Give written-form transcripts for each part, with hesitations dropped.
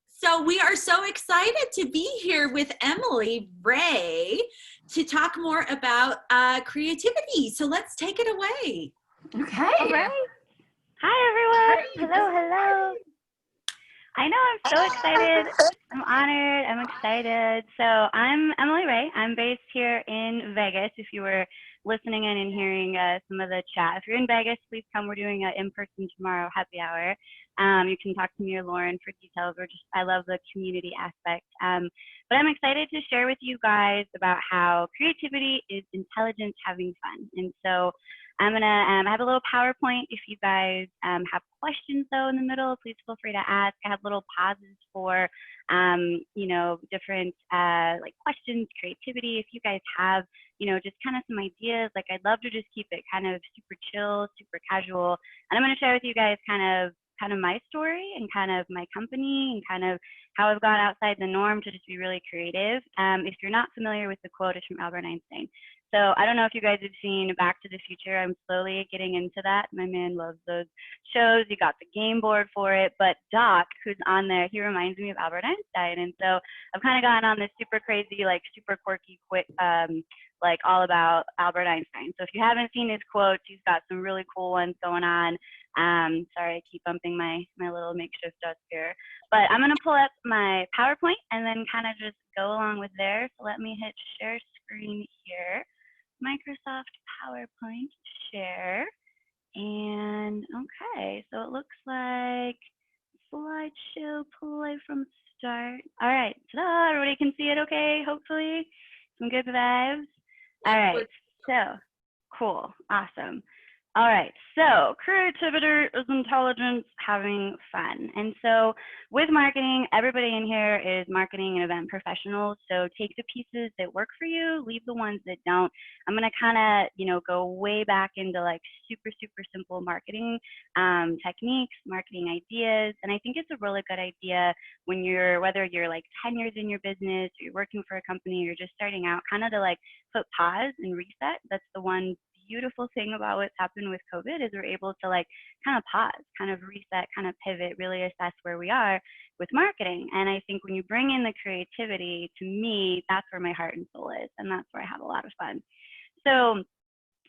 So we are so excited to be here with Emily Ray to talk more about creativity. So let's take it away. Okay. All right. Hi, everyone. Hello, hello. I know I'm so excited. I'm honored. I'm excited. So I'm Emily Ray. I'm based here in Vegas. If you were listening in and hearing some of the chat, if you're in Vegas, please come. We're doing an in-person tomorrow happy hour. You can talk to me or Lauren for details. I love the community aspect. But I'm excited to share with you guys about how creativity is intelligence having fun. And so I'm gonna I have a little PowerPoint. If you guys have questions though in the middle, please feel free to ask. I have little pauses for different like questions, creativity. If you guys have just kind of some ideas, like I'd love to just keep it kind of super chill, super casual. And I'm gonna share with you guys kind of my story and kind of my company and kind of how I've gone outside the norm to just be really creative. If you're not familiar with the quote, it's from Albert Einstein. So I don't know if you guys have seen Back to the Future. I'm slowly getting into that. My man loves those shows. You got the game board for it. But Doc, who's on there, he reminds me of Albert Einstein. And so I've kind of gotten on this super crazy, like super quirky, quick, like all about Albert Einstein. So if you haven't seen his quotes, he's got some really cool ones going on. Sorry, I keep bumping my little makeshift desk here. But I'm going to pull up my PowerPoint and then kind of just go along with there. So let me hit share screen here. Microsoft PowerPoint share. And okay, so it looks like slideshow play from start. All right, ta-da, everybody can see it okay, hopefully. Some good vibes. All right, so cool, awesome. All right, so creativity is intelligence having fun. And so with marketing, everybody in here is marketing and event professionals. So take the pieces that work for you, leave the ones that don't. I'm gonna kind of, go way back into like super, super simple marketing techniques, marketing ideas. And I think it's a really good idea when whether you're like 10 years in your business, or you're working for a company, or you're just starting out, kind of to like put pause and reset. That's the one beautiful thing about what's happened with COVID is we're able to like kind of pause, kind of reset, kind of pivot, really assess where we are with marketing. And I think when you bring in the creativity, to me, that's where my heart and soul is. And that's where I have a lot of fun. So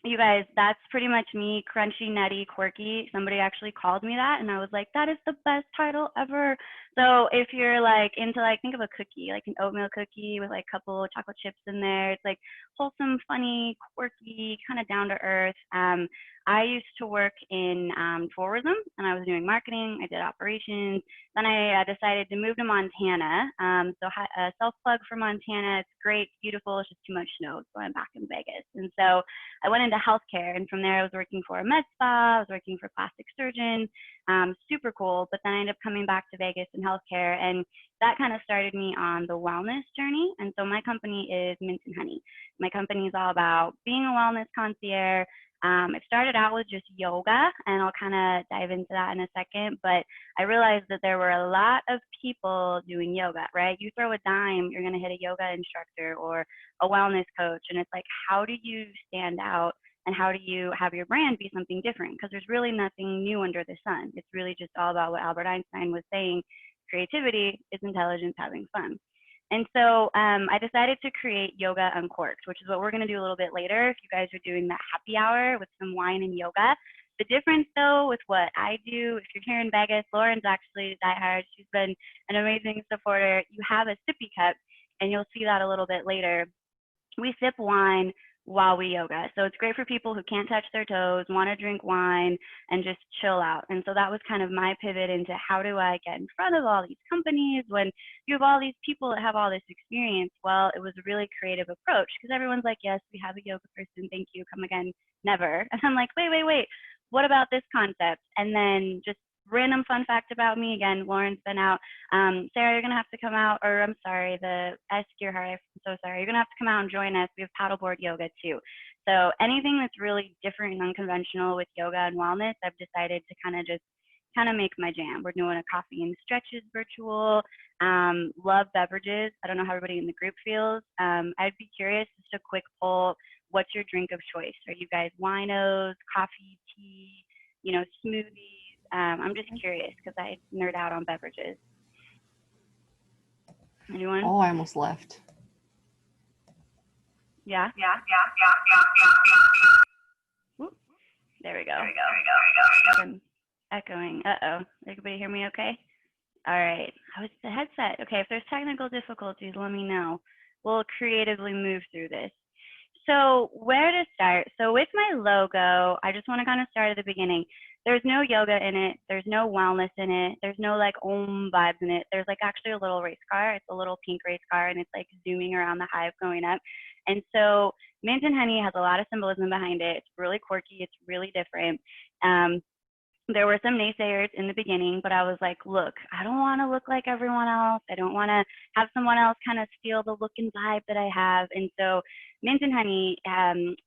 you guys, that's pretty much me, crunchy, nutty, quirky. Somebody actually called me that, and I was like, that is the best title ever. So if you're like into like, think of a cookie, like an oatmeal cookie with like a couple chocolate chips in there. It's like wholesome, funny, quirky, kind of down to earth. I used to work in tourism, and I was doing marketing. I did operations. Then I decided to move to Montana. So a self-plug for Montana. It's great, it's beautiful. It's just too much snow, so I'm back in Vegas. And so I went into healthcare, and from there I was working for a med spa. I was working for plastic surgeons. Super cool. But then I ended up coming back to Vegas in healthcare, and that kind of started me on the wellness journey. And so my company is Mint and Honey. My company is all about being a wellness concierge. It started out with just yoga, and I'll kind of dive into that in a second, but I realized that there were a lot of people doing yoga, right? You throw a dime, you're going to hit a yoga instructor or a wellness coach, and it's like, how do you stand out and how do you have your brand be something different? Because there's really nothing new under the sun. It's really just all about what Albert Einstein was saying. Creativity is intelligence having fun. And so I decided to create Yoga Uncorked, which is what we're going to do a little bit later if you guys are doing that happy hour with some wine and yoga. The difference, though, with what I do, if you're here in Vegas, Lauren's actually diehard. She's been an amazing supporter. You have a sippy cup, and you'll see that a little bit later. We sip wine while we yoga. So it's great for people who can't touch their toes, want to drink wine, and just chill out. And so that was kind of my pivot into how do I get in front of all these companies when you have all these people that have all this experience. Well, it was a really creative approach because everyone's like, yes, we have a yoga person. Thank you. Come again. Never. And I'm like, wait. What about this concept? And then just random fun fact about me. Again, Lauren's been out. Sarah, you're going to have to come out, or I'm sorry, the S Gearhart, I'm so sorry. You're going to have to come out and join us. We have paddleboard yoga too. So anything that's really different and unconventional with yoga and wellness, I've decided to kind of make my jam. We're doing a coffee and stretches virtual. Love beverages. I don't know how everybody in the group feels. I'd be curious, just a quick poll. What's your drink of choice? Are you guys winos, coffee, tea, smoothies? I'm just curious because I nerd out on beverages. Anyone? Oh, I almost left. Yeah? Whoop. There we go. I'm echoing. Uh-oh. Everybody hear me okay? All right. How is the headset? Okay, if there's technical difficulties, let me know. We'll creatively move through this. So where to start? So with my logo, I just want to kind of start at the beginning. There's no yoga in it. There's no wellness in it. There's no like vibes in it. There's like actually a little race car. It's a little pink race car, and it's like zooming around the hive going up. And so mint and honey has a lot of symbolism behind it. It's really quirky. It's really different. There were some naysayers in the beginning, but I was like, look, I don't want to look like everyone else. I don't want to have someone else kind of steal the look and vibe that I have. And so mint and honey,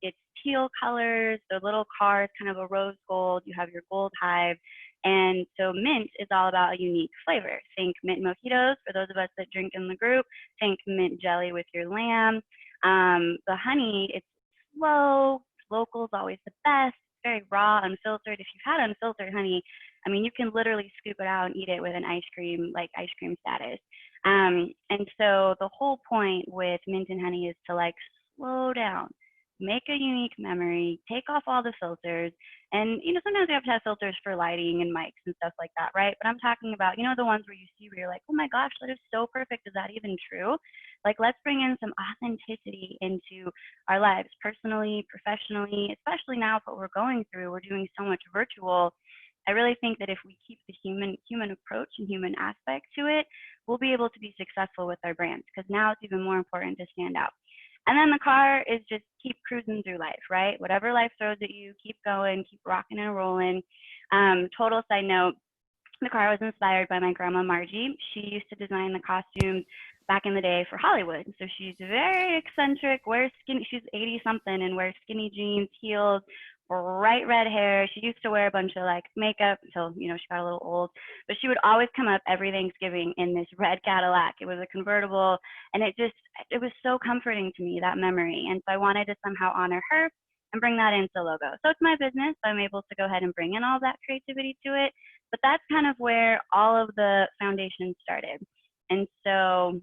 it's teal colors, the little car is kind of a rose gold. You have your gold hive. And so mint is all about a unique flavor. Think mint mojitos for those of us that drink in the group. Think mint jelly with your lamb. The honey, it's slow. Local is always the best. Very raw, unfiltered. If you've had unfiltered honey, I mean, you can literally scoop it out and eat it with an ice cream, like ice cream status. And so the whole point with mint and honey is to like slow down, make a unique memory, take off all the filters. And, you know, sometimes you have to have filters for lighting and mics and stuff like that, right? But I'm talking about, you know, the ones where you see where you're like, oh my gosh, that is so perfect. Is that even true? Like, let's bring in some authenticity into our lives, personally, professionally, especially now with what we're going through. We're doing so much virtual. I really think that if we keep the human approach and human aspect to it, we'll be able to be successful with our brands, because now it's even more important to stand out. And then the car is just keep cruising through life, right? Whatever life throws at you, keep going, keep rocking and rolling. Total side note, the car was inspired by my grandma Margie. She used to design the costumes back in the day for Hollywood. So she's very eccentric, wears skinny, she's 80 something and wears skinny jeans, heels, bright red hair. She used to wear a bunch of like makeup until, you know, she got a little old, but she would always come up every Thanksgiving in this red Cadillac. It was a convertible, and it was so comforting to me, that memory. And so I wanted to somehow honor her and bring that into the logo. So it's my business, so I'm able to go ahead and bring in all that creativity to it. But that's kind of where all of the foundation started. And so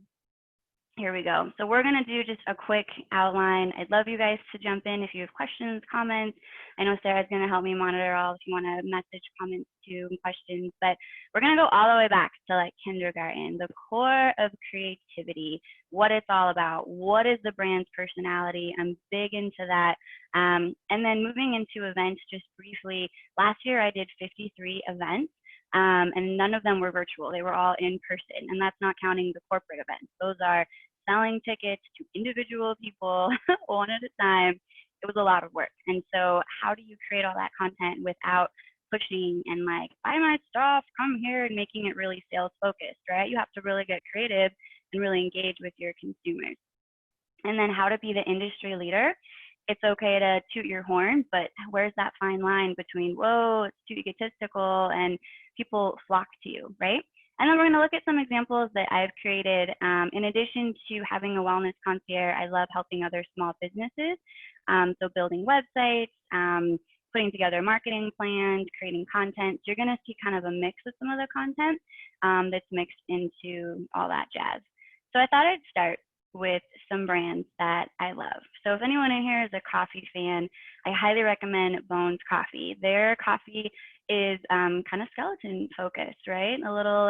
here we go. So we're going to do just a quick outline. I'd love you guys to jump in if you have questions, comments. I know Sarah's going to help me monitor all if you want to message comments too and questions. But we're going to go all the way back to like kindergarten, the core of creativity, what it's all about, what is the brand's personality. I'm big into that. And then moving into events, just briefly, last year I did 53 events. And none of them were virtual. They were all in person. And that's not counting the corporate events. Those are selling tickets to individual people one at a time. It was a lot of work. And so how do you create all that content without pushing and like, buy my stuff, come here, and making it really sales focused, right? You have to really get creative and really engage with your consumers. And then how to be the industry leader. It's okay to toot your horn, but where's that fine line between, whoa, it's too egotistical and people flock to you, right? And then we're going to look at some examples that I've created. In addition to having a wellness concierge, I love helping other small businesses. So building websites, putting together marketing plans, creating content. So you're going to see kind of a mix of some of the content that's mixed into all that jazz. So I thought I'd start with some brands that I love. So if anyone in here is a coffee fan, I highly recommend Bones Coffee. Their coffee is kind of skeleton focused, right? A little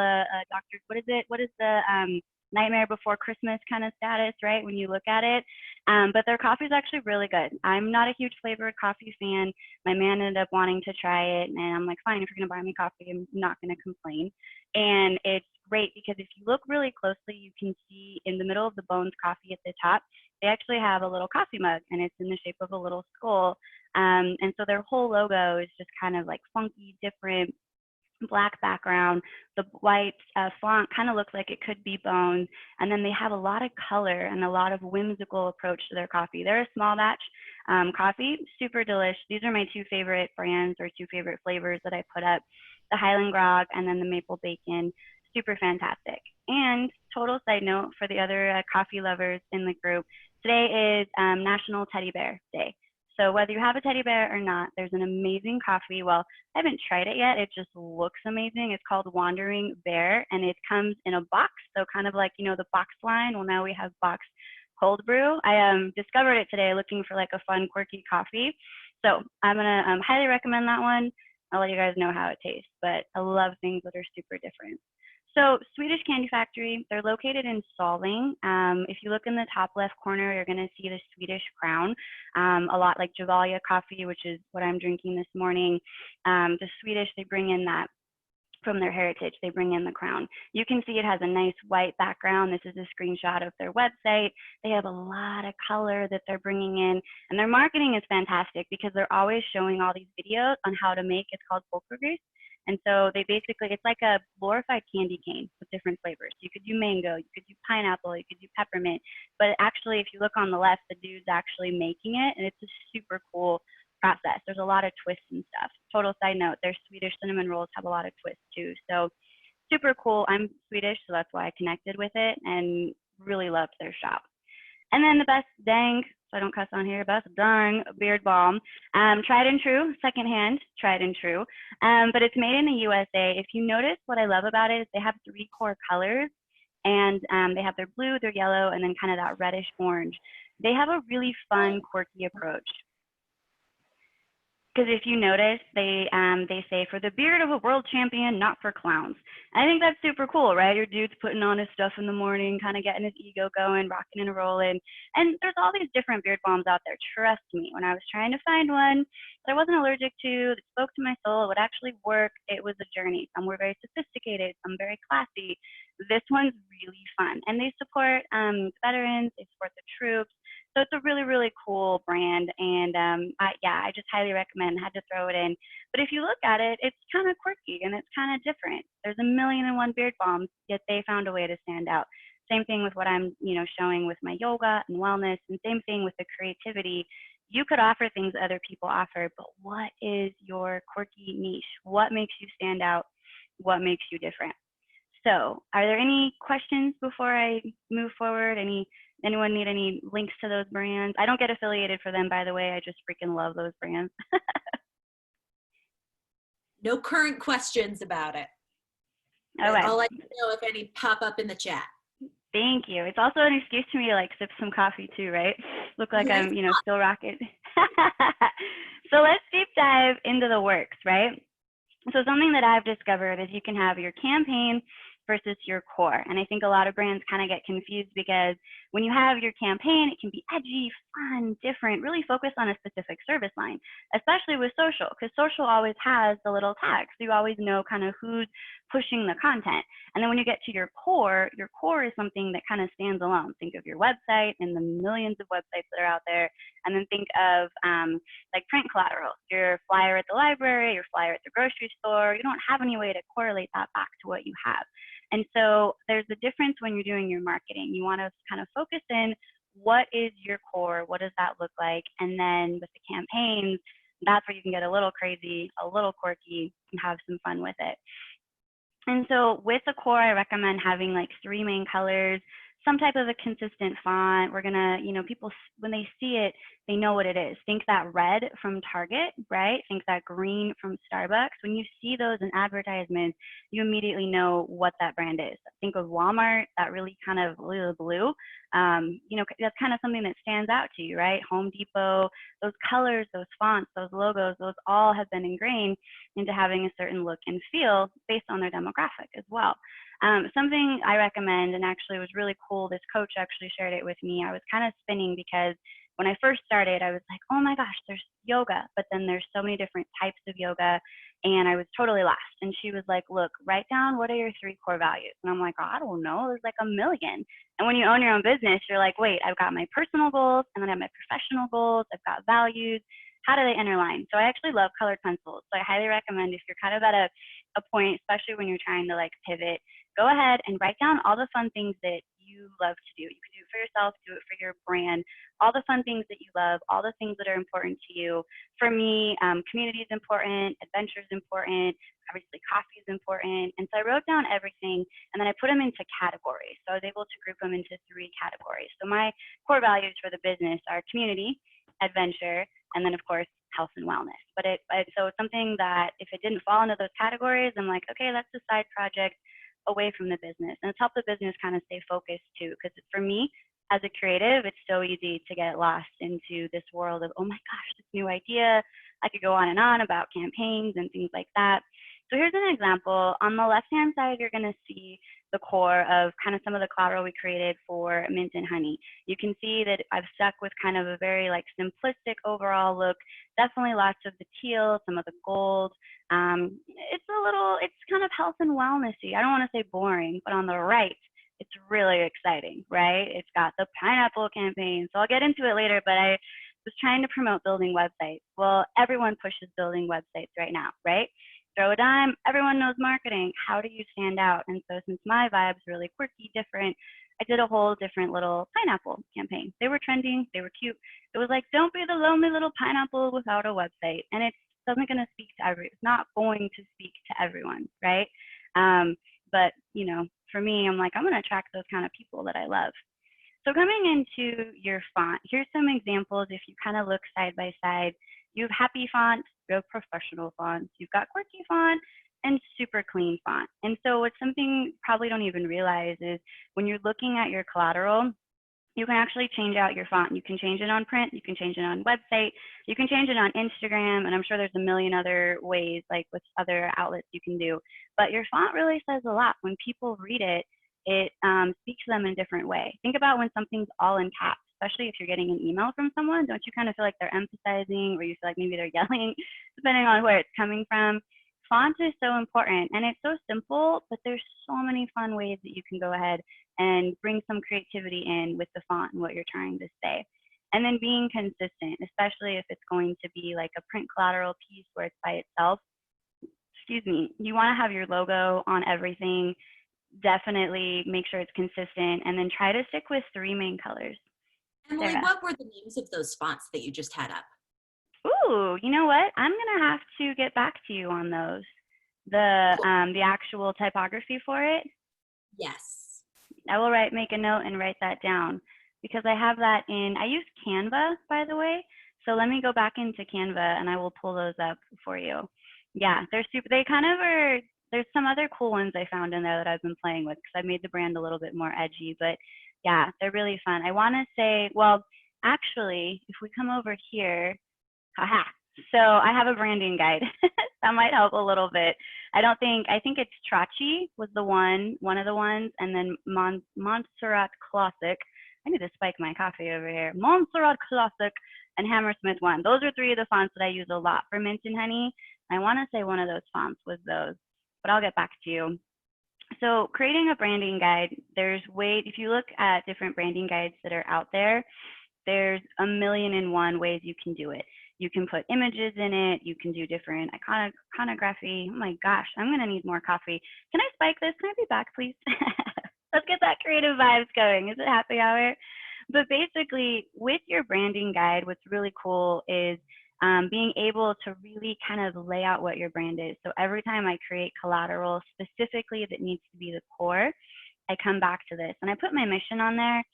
doctor, what is the Nightmare Before Christmas kind of status, right? When you look at it. But their coffee is actually really good. I'm not a huge flavored coffee fan. My man ended up wanting to try it, and I'm like, fine, if you're gonna buy me coffee, I'm not gonna complain. And it's great because if you look really closely, you can see in the middle of the Bones Coffee at the top, they actually have a little coffee mug, and it's in the shape of a little skull. And so their whole logo is just kind of like funky, different, black background. The white font kind of looks like it could be bones. And then they have a lot of color and a lot of whimsical approach to their coffee. They're a small batch coffee, super delish. These are my two favorite brands or two favorite flavors that I put up, the Highland Grog and then the Maple Bacon. Super fantastic. And total side note for the other coffee lovers in the group, today is National Teddy Bear Day. So whether you have a teddy bear or not, there's an amazing coffee. Well, I haven't tried it yet. It just looks amazing. It's called Wandering Bear, and it comes in a box. So kind of like, the box line. Well, now we have box cold brew. I discovered it today looking for like a fun, quirky coffee. So I'm going to highly recommend that one. I'll let you guys know how it tastes, but I love things that are super different. So Swedish Candy Factory, they're located in Solving. If you look in the top left corner, you're going to see the Swedish crown, a lot like Gevalia coffee, which is what I'm drinking this morning. The Swedish, they bring in that from their heritage, they bring in the crown. You can see it has a nice white background. This is a screenshot of their website. They have a lot of color that they're bringing in, and their marketing is fantastic because they're always showing all these videos on how to make. It's called pulvergris. And so they basically, it's like a glorified candy cane with different flavors. You could do mango, you could do pineapple, you could do peppermint. But actually, if you look on the left, the dude's actually making it, and it's a super cool process. There's a lot of twists and stuff. Total side note, their Swedish cinnamon rolls have a lot of twists too. So super cool. I'm Swedish, so that's why I connected with it and really loved their shop. And then the best dang, so I don't cuss on here, best darn beard balm. Tried and true, secondhand, tried and true. But it's made in the USA. If you notice, what I love about it is they have 3 core colors, and they have their blue, their yellow, and then kind of that reddish orange. They have a really fun, quirky approach. Because if you notice, they say, for the beard of a world champion, not for clowns. I think that's super cool, right? Your dude's putting on his stuff in the morning, kind of getting his ego going, rocking and rolling. And there's all these different beard balms out there. Trust me, when I was trying to find one that I wasn't allergic to, that spoke to my soul, would actually work, it was a journey. Some were very sophisticated, some very classy. This one's really fun. And they support veterans, they support the troops. So it's a really, really cool brand, and I just highly recommend. Had to throw it in. But if you look at it, it's kind of quirky and it's kind of different. There's a million and one beard balms, yet they found a way to stand out. Same thing with what I'm, showing with my yoga and wellness, and same thing with the creativity. You could offer things other people offer, but what is your quirky niche? What makes you stand out? What makes you different? So, are there any questions before I move forward? Anyone need any links to those brands? I don't get affiliated for them, by the way. I just freaking love those brands. No current questions about it. All right. I'll let you know if any pop up in the chat. Thank you. It's also an excuse for me to sip some coffee too, right? Look like I'm, still rocking. So let's deep dive into the works, right? So something that I've discovered is you can have your campaign versus your core. And I think a lot of brands kind of get confused because when you have your campaign, it can be edgy, fun, different, really focused on a specific service line, especially with social, because social always has the little tags. So you always know kind of who's pushing the content. And then when you get to your core is something that kind of stands alone. Think of your website and the millions of websites that are out there. And then think of like print collateral, your flyer at the library, your flyer at the grocery store. You don't have any way to correlate that back to what you have. And so there's a difference when you're doing your marketing. You want to kind of focus in what is your core, what does that look like? And then with the campaigns, that's where you can get a little crazy, a little quirky, and have some fun with it. And so with the core, I recommend having 3 main colors, some type of a consistent font. We're gonna, people, when they see it, they know what it is. Think that red from Target, right? Think that green from Starbucks. When you see those in advertisements, you immediately know what that brand is. Think of Walmart, that really kind of blue. That's kind of something that stands out to you, right? Home Depot, those colors, those fonts, those logos, those all have been ingrained into having a certain look and feel based on their demographic as well. Something I recommend, and actually was really cool, this coach actually shared it with me. I was kind of spinning because when I first started, I was like, oh my gosh, there's yoga, but then there's so many different types of yoga, and I was totally lost. And she was like, look, write down what are your 3 core values. And I'm like, oh, I don't know, there's like a million. And when you own your own business, you're like, wait, I've got my personal goals, and then I have my professional goals, I've got values. How do they interline? So I actually love colored pencils. So I highly recommend, if you're kind of at a point, especially when you're trying to pivot, go ahead and write down all the fun things that you love to do. You can do it for yourself, do it for your brand, all the fun things that you love, all the things that are important to you. For me, community is important, adventure is important, obviously coffee is important. And so I wrote down everything, and then I put them into categories. So I was able to group them into 3 categories. So my core values for the business are community, adventure, and then of course health and wellness. So it's something that if it didn't fall into those categories, I'm like, okay, that's a side project away from the business, and it's helped the business kind of stay focused too. Because for me, as a creative, it's so easy to get lost into this world of, oh my gosh, this new idea. I could go on and on about campaigns and things like that. So here's an example. On the left-hand side, you're going to see the core of kind of some of the collateral we created for Mint and Honey. You can see that I've stuck with kind of a very like simplistic overall look. Definitely lots of the teal, some of the gold. It's kind of health and wellnessy. I don't want to say boring, but on the right, it's really exciting, right? It's got the pineapple campaign. So I'll get into it later, but I was trying to promote building websites. Well, everyone pushes building websites right now, right? Throw a dime, everyone knows marketing. How do you stand out? And so since my vibe's really quirky, different, I did a whole different little pineapple campaign. They were trending, they were cute. It was like, don't be the lonely little pineapple without a website. And it's not going to speak to everyone, right? But you know, for me, I'm like, I'm gonna attract those kind of people that I love. So coming into your font, here's some examples. If you kind of look side by side, you have happy font, you have professional fonts, you've got quirky font, and super clean font. And so what's something you probably don't even realize is when you're looking at your collateral, you can actually change out your font. You can change it on print, you can change it on website, you can change it on Instagram, and I'm sure there's a million other ways, like with other outlets you can do. But your font really says a lot. When people read it, it speaks to them in a different way. Think about when something's all in caps, especially if you're getting an email from someone. Don't you kind of feel like they're emphasizing, or you feel like maybe they're yelling, depending on where it's coming from? Font is so important, and it's so simple, but there's so many fun ways that you can go ahead and bring some creativity in with the font and what you're trying to say. And then being consistent, especially if it's going to be like a print collateral piece where it's by itself. Excuse me, you want to have your logo on everything. Definitely make sure it's consistent, and then try to stick with 3 main colors. Emily, Sarah. what were the names of those fonts that you just had up? Ooh, you know what? I'm gonna have to get back to you on those. The actual typography for it. Yes. I will make a note and write that down, because I have that in, I use Canva, by the way. So let me go back into Canva and I will pull those up for you. Yeah, they kind of are, there's some other cool ones I found in there that I've been playing with because I made the brand a little bit more edgy, but yeah, they're really fun. I want to say, well, actually, if we come over here, haha. So I have a branding guide. That might help a little bit. I think it's Trachi was one of the ones, and then Montserrat Classic. I need to spike my coffee over here. Montserrat Classic and Hammersmith one. Those are 3 of the fonts that I use a lot for Mint and Honey. I want to say one of those fonts was those, but I'll get back to you. So creating a branding guide, if you look at different branding guides that are out there, there's a million and one ways you can do it. You can put images in it. You can do different iconography. Oh my gosh, I'm going to need more coffee. Can I spike this? Can I be back, please? Let's get that creative vibes going. Is it happy hour? But basically, with your branding guide, what's really cool is being able to really kind of lay out what your brand is. So every time I create collateral specifically that needs to be the core, I come back to this. And I put my mission on there.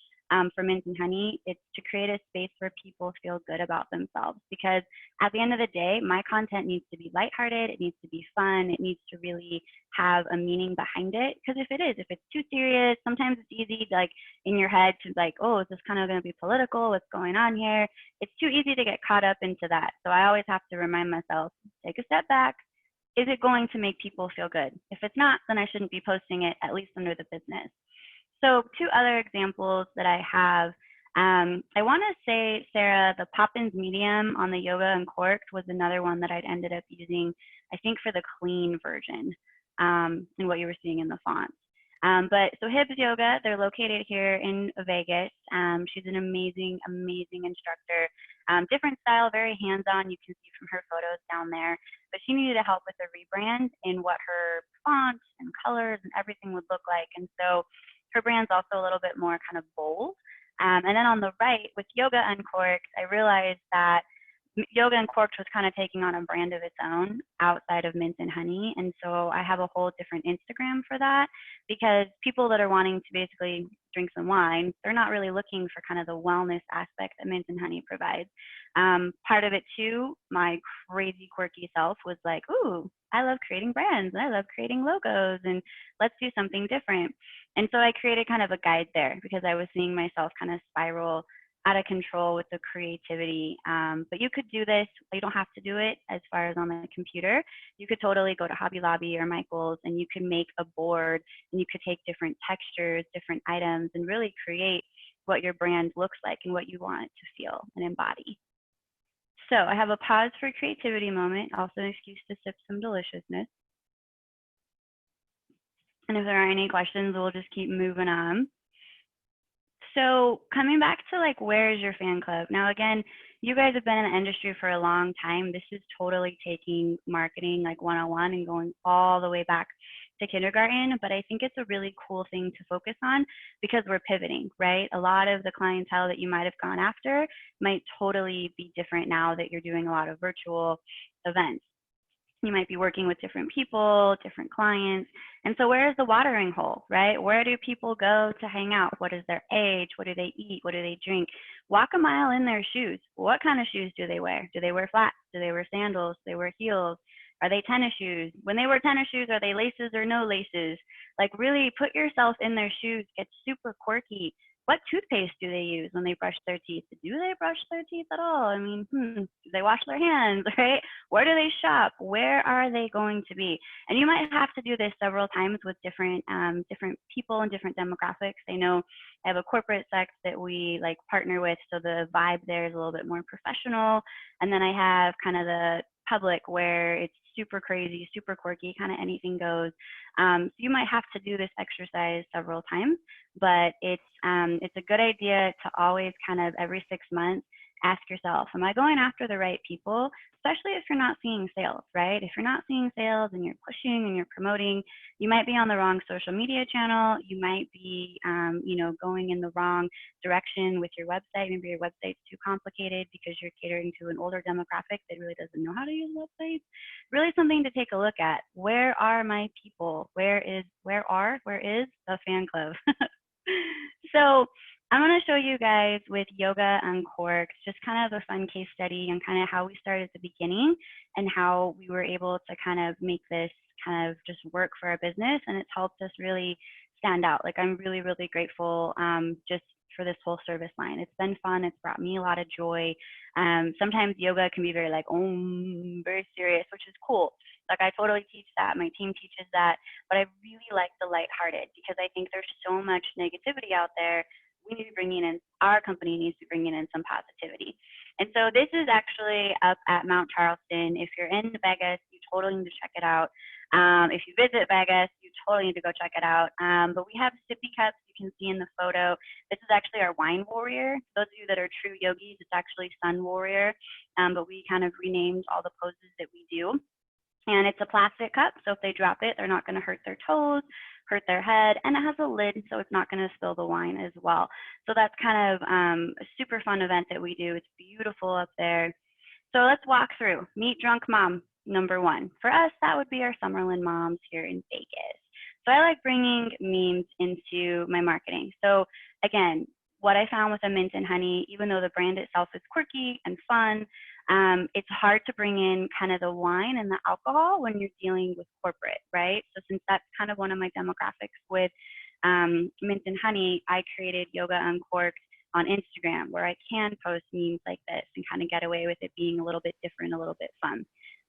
For Mint and Honey, it's to create a space where people feel good about themselves, because at the end of the day, my content needs to be lighthearted, it needs to be fun, it needs to really have a meaning behind it. Because if it's too serious, sometimes it's easy to, like, in your head to like, oh, is this kind of going to be political? What's going on here? It's too easy to get caught up into that. So I always have to remind myself, take a step back. Is it going to make people feel good? If it's not, then I shouldn't be posting it, at least under the business. So 2 other examples that I have, I want to say, Sarah, the Poppins medium on the Yoga Uncorked was another one that I'd ended up using, I think, for the clean version, and what you were seeing in the fonts. But so Hibbs Yoga, they're located here in Vegas. She's an amazing, amazing instructor. Different style, very hands-on. You can see from her photos down there. But she needed help with a rebrand in what her fonts and colors and everything would look like. And so her brand's also a little bit more kind of bold. And then on the right, with Yoga Uncorked, I realized that Yoga Uncorked was kind of taking on a brand of its own outside of Mint and Honey. And so I have a whole different Instagram for that, because people that are wanting to basically drink some wine, they're not really looking for kind of the wellness aspect that Mint and Honey provides. Part of it too, my crazy quirky self was like, ooh, I love creating brands and I love creating logos, and let's do something different. And so I created kind of a guide there, because I was seeing myself kind of spiral out of control with the creativity. But you could do this, you don't have to do it as far as on the computer. You could totally go to Hobby Lobby or Michael's, and you can make a board, and you could take different textures, different items, and really create what your brand looks like and what you want it to feel and embody. So I have a pause for creativity moment, also an excuse to sip some deliciousness. And if there are any questions, we'll just keep moving on. So coming back to like, where is your fan club? Now, again, you guys have been in the industry for a long time. This is totally taking marketing like 101 and going all the way back to kindergarten. But I think it's a really cool thing to focus on, because we're pivoting, right? A lot of the clientele that you might have gone after might totally be different now that you're doing a lot of virtual events. You might be working with different people, different clients. And so where is the watering hole, right? Where do people go to hang out? What is their age? What do they eat? What do they drink? Walk a mile in their shoes. What kind of shoes do they wear? Do they wear flats? Do they wear sandals? Do they wear heels? Are they tennis shoes? When they wear tennis shoes, are they laces or no laces? Like, really put yourself in their shoes. Get super quirky. What toothpaste do they use when they brush their teeth? Do they brush their teeth at all? I mean, do they wash their hands, right? Where do they shop? Where are they going to be? And you might have to do this several times with different people and different demographics. I know I have a corporate sect that we like partner with, so the vibe there is a little bit more professional. And then I have kind of the public where it's super crazy, super quirky, kind of anything goes. So you might have to do this exercise several times, but it's a good idea to always kind of every 6 months ask yourself, am I going after the right people? Especially if you're not seeing sales, right? If you're not seeing sales and you're pushing and you're promoting, you might be on the wrong social media channel. You might be, going in the wrong direction with your website. Maybe your website's too complicated because you're catering to an older demographic that really doesn't know how to use websites. Really something to take a look at. Where are my people? Where is the fan club? So I'm going to show you guys with Yoga Uncorked just kind of a fun case study and kind of how we started at the beginning and how we were able to kind of make this kind of just work for our business, and it's helped us really stand out. Like, I'm really, really grateful just for this whole service line. It's been fun. It's brought me a lot of joy. Sometimes yoga can be very like, very serious, which is cool. Like, I totally teach that. My team teaches that. But I really like the lighthearted, because I think there's so much negativity out there. We need to bring in, our company needs to bring in some positivity. And so this is actually up at Mount Charleston. If you're in Vegas, you totally need to check it out. If you visit Vegas, you totally need to go check it out. But we have sippy cups you can see in the photo. This is actually our wine warrior. Those of you that are true yogis, it's actually sun warrior. But we kind of renamed all the poses that we do. And it's a plastic cup, so if they drop it, they're not going to hurt their toes, hurt their head, and it has a lid, so it's not going to spill the wine as well. So that's kind of a super fun event that we do. It's beautiful up there. So let's walk through. Meet Drunk Mom, number 1. For us, that would be our Summerlin moms here in Vegas. So I like bringing memes into my marketing. So again, what I found with a Mint and Honey, even though the brand itself is quirky and fun, it's hard to bring in kind of the wine and the alcohol when you're dealing with corporate, right? So since that's kind of one of my demographics with Mint and Honey, I created Yoga Uncorked on Instagram, where I can post memes like this and kind of get away with it being a little bit different, a little bit fun.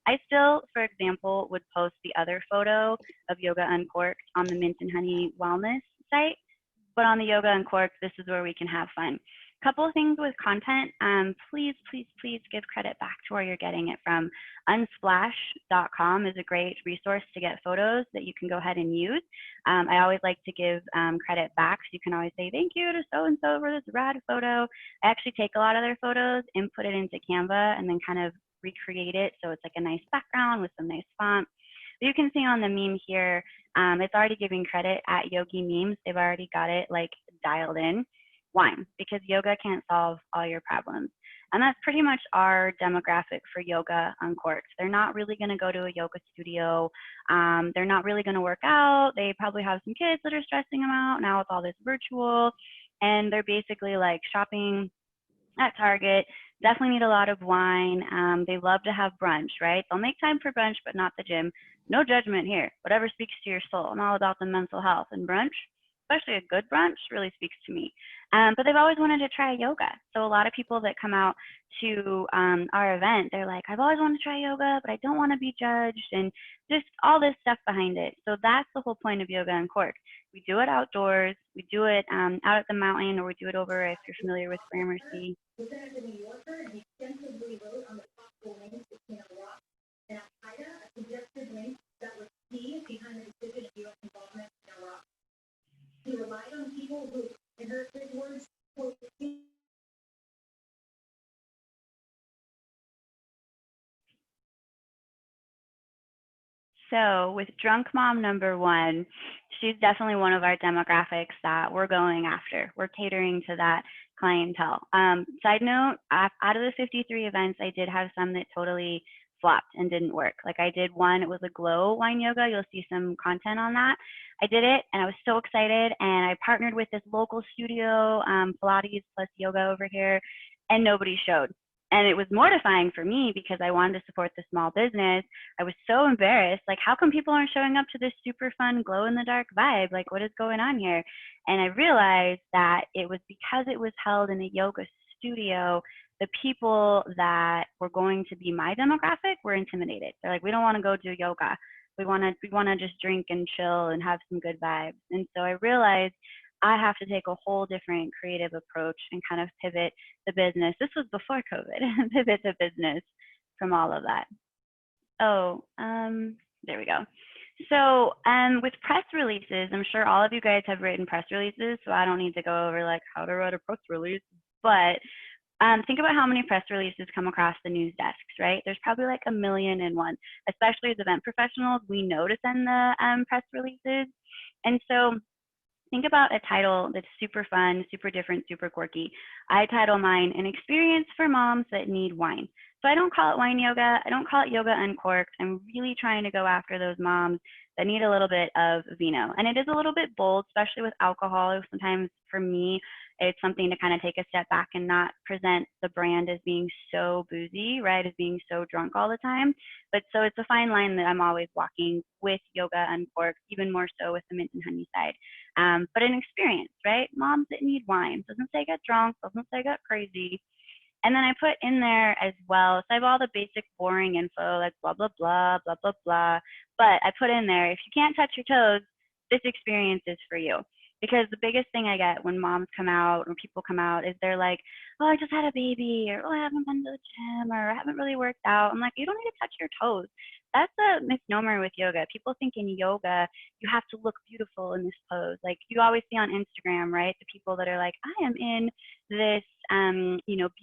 I still, for example, would post the other photo of Yoga Uncorked on the Mint and Honey wellness site, but on the Yoga Uncorked, this is where we can have fun. Couple of things with content, please give credit back to where you're getting it from. Unsplash.com is a great resource to get photos that you can go ahead and use. I always like to give credit back, so you can always say thank you to so-and-so for this rad photo. I actually take a lot of their photos, input it into Canva, and then kind of recreate it so it's like a nice background with some nice font. But you can see on the meme here, it's already giving credit at Yogi Memes. They've already got it like dialed in. Wine, because yoga can't solve all your problems. And that's pretty much our demographic for Yoga Uncorked. They're not really going to go to a yoga studio. They're not really going to work out. They probably have some kids that are stressing them out now with all this virtual. And they're basically like shopping at Target. Definitely need a lot of wine. They love to have brunch, right? They'll make time for brunch, but not the gym. No judgment here. Whatever speaks to your soul. I'm all about the mental health, and brunch, especially a good brunch, really speaks to me. But they've always wanted to try yoga. So a lot of people that come out to our event, they're like, I've always wanted to try yoga, but I don't want to be judged, and just all this stuff behind it. So that's the whole point of Yoga Uncorked. We do it outdoors. We do it out at the mountain, or we do it over, if you're familiar with Gramercy. Lieutenant the New Yorker, and he extensively wrote on the possible links between Iraq and Al-Qaeda, a suggested link that was key behind the decision of U.S. involvement in Iraq. He relied on people who, in his words, quote, So with drunk mom number one, she's definitely one of our demographics that we're going after. We're catering to that clientele. Side note, out of the 53 events, I did have some that totally flopped and didn't work. Like I did one, it was a glow wine yoga. You'll see some content on that. I did it and I was so excited, and I partnered with this local studio, Pilates plus yoga over here, and nobody showed. And it was mortifying for me because I wanted to support the small business. I was so embarrassed. Like, how come people aren't showing up to this super fun glow in the dark vibe? Like, what is going on here? And I realized that it was because it was held in a yoga studio, the people that were going to be my demographic were intimidated. They're like, we don't want to go do yoga. We want to just drink and chill and have some good vibes. And so I realized I have to take a whole different creative approach and kind of pivot the business. This was before COVID, pivot the business from all of that. Oh, there we go. So with press releases, I'm sure all of you guys have written press releases, so I don't need to go over like how to write a press release, but think about how many press releases come across the news desks, right? There's probably like 1,000,001, especially as event professionals. We know to send the press releases. And so think about a title that's super fun, super different, super quirky. I title mine An Experience for Moms That Need Wine. So I don't call it wine yoga. I don't call it yoga uncorked. I'm really trying to go after those moms that need a little bit of vino. And it is a little bit bold, especially with alcohol. Sometimes for me, it's something to kind of take a step back and not present the brand as being so boozy, right? As being so drunk all the time. But so it's a fine line that I'm always walking with yoga uncorked, even more so with the mint and honey side. But an experience, right? Moms that need wine. Doesn't say get drunk, doesn't say get crazy. And then I put in there as well, so I have all the basic boring info, like blah, blah, blah, blah, blah, blah. But I put in there, if you can't touch your toes, this experience is for you. Because the biggest thing I get when moms come out or people come out is they're like, oh, I just had a baby, or oh, I haven't been to the gym, or I haven't really worked out. I'm like, you don't need to touch your toes. That's a misnomer with yoga. People think in yoga, you have to look beautiful in this pose. Like you always see on Instagram, right? The people that are like, I am in this,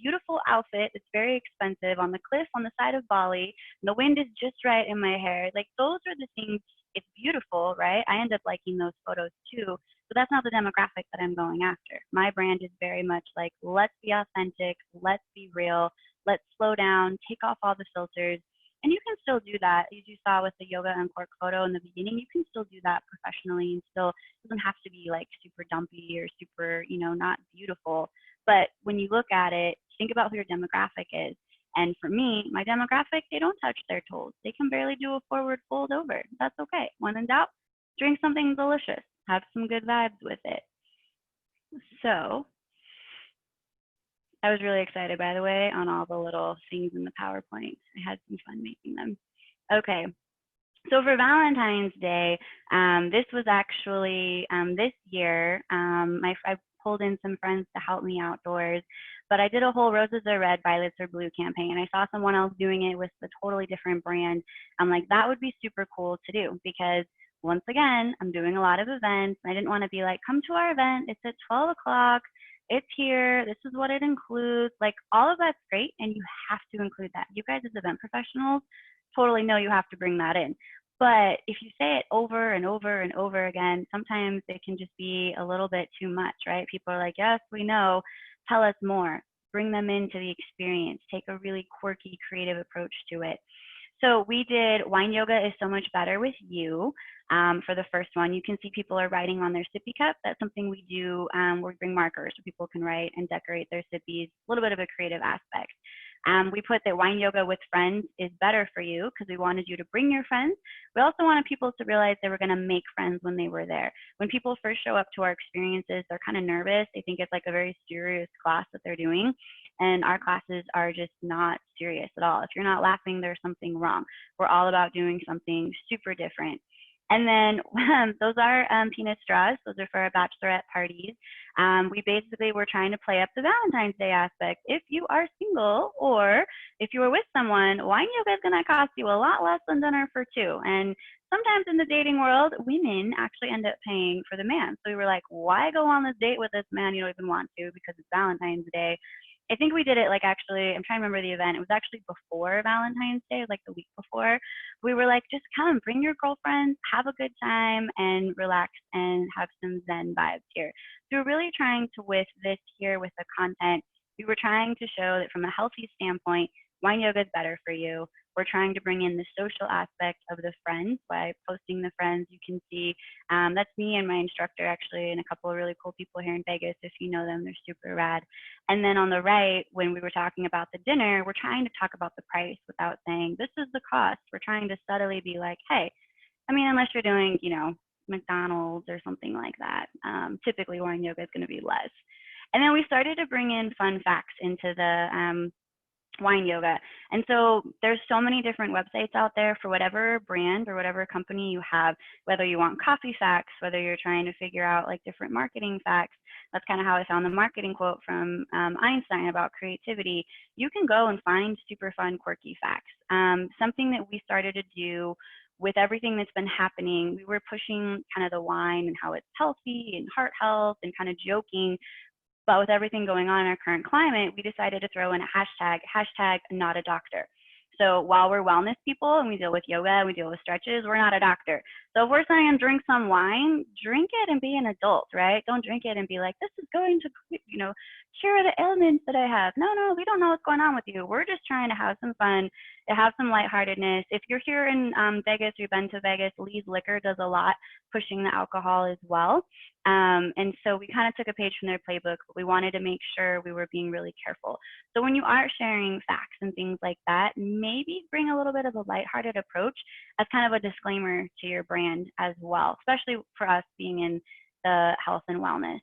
beautiful outfit. It's very expensive on the cliff on the side of Bali. And the wind is just right in my hair. Like those are the things. It's beautiful, right? I end up liking those photos too. But that's not the demographic that I'm going after. My brand is very much like, let's be authentic, let's be real, let's slow down, take off all the filters. And you can still do that. As you saw with the yoga uncork photo in the beginning, you can still do that professionally and still it doesn't have to be like super dumpy or super, not beautiful. But when you look at it, think about who your demographic is. And for me, my demographic, they don't touch their toes. They can barely do a forward fold over. That's okay. When in doubt, drink something delicious. Have some good vibes with it. So I was really excited, by the way, on all the little things in the PowerPoint. I had some fun making them. Okay. So for Valentine's Day, this was actually this year, I pulled in some friends to help me outdoors, but I did a whole Roses Are Red, Violets Are Blue campaign. I saw someone else doing it with a totally different brand. I'm like, that would be super cool to do because once again, I'm doing a lot of events. I didn't want to be like, come to our event. It's at 12 o'clock. It's here. This is what it includes. Like all of that's great. And you have to include that. You guys as event professionals totally know you have to bring that in. But if you say it over and over and over again, sometimes it can just be a little bit too much, right? People are like, yes, we know, tell us more. bring them into the experience, take a really quirky, creative approach to it. So we did wine yoga is so much better with you. For the first one, you can see people are writing on their sippy cup. That's something we do where we bring markers so people can write and decorate their sippies, a little bit of a creative aspect. We put that wine yoga with friends is better for you because we wanted you to bring your friends. We also wanted people to realize they were going to make friends when they were there. When people first show up to our experiences, they're kind of nervous. They think it's like a very serious class that they're doing. And our classes are just not serious at all. If you're not laughing, there's something wrong. We're all about doing something super different. And then those are penis straws. Those are for our bachelorette parties. We basically were trying to play up the Valentine's Day aspect. If you are single or if you are with someone, wine yoga is going to cost you a lot less than dinner for two. And sometimes in the dating world, women actually end up paying for the man. So we were like, why go on this date with this man you don't even want to because it's Valentine's Day? I think we did it like actually, I'm trying to remember the event. It was actually before Valentine's Day, like the week before. We were like, just come, bring your girlfriends, have a good time, and relax and have some Zen vibes here. So we're really trying to, with this here, with the content, we were trying to show that from a healthy standpoint, wine yoga is better for you. We're trying to bring in the social aspect of the friends by posting the friends. You can see that's me and my instructor actually, and a couple of really cool people here in Vegas. If you know them, they're super rad. And then on the right, when we were talking about the dinner, we're trying to talk about the price without saying, this is the cost. We're trying to subtly be like, hey, I mean, unless you're doing, you know, McDonald's or something like that, typically wine yoga is going to be less. And then we started to bring in fun facts into the wine yoga. And so there's so many different websites out there for whatever brand or whatever company you have, whether you want coffee facts, whether you're trying to figure out like different marketing facts. That's kind of how I found the marketing quote from Einstein about creativity. You can go and find super fun, quirky facts. Something that we started to do with everything that's been happening, we were pushing kind of the wine and how it's healthy and heart health and kind of joking. But with everything going on in our current climate, we decided to throw in a hashtag not a doctor. So while we're wellness people and we deal with yoga and we deal with stretches, we're not a doctor. So if we're saying drink some wine, drink it and be an adult, right? Don't drink it and be like, this is going to, you know, cure the ailments that I have. No, we don't know what's going on with you. We're just trying to have some fun, to have some lightheartedness. If you're here in Vegas, you've been to Vegas, Lee's Liquor does a lot pushing the alcohol as well. And so we kind of took a page from their playbook, but we wanted to make sure we were being really careful. So when you are sharing facts and things like that, maybe bring a little bit of a lighthearted approach as kind of a disclaimer to your brand as well, especially for us being in the health and wellness.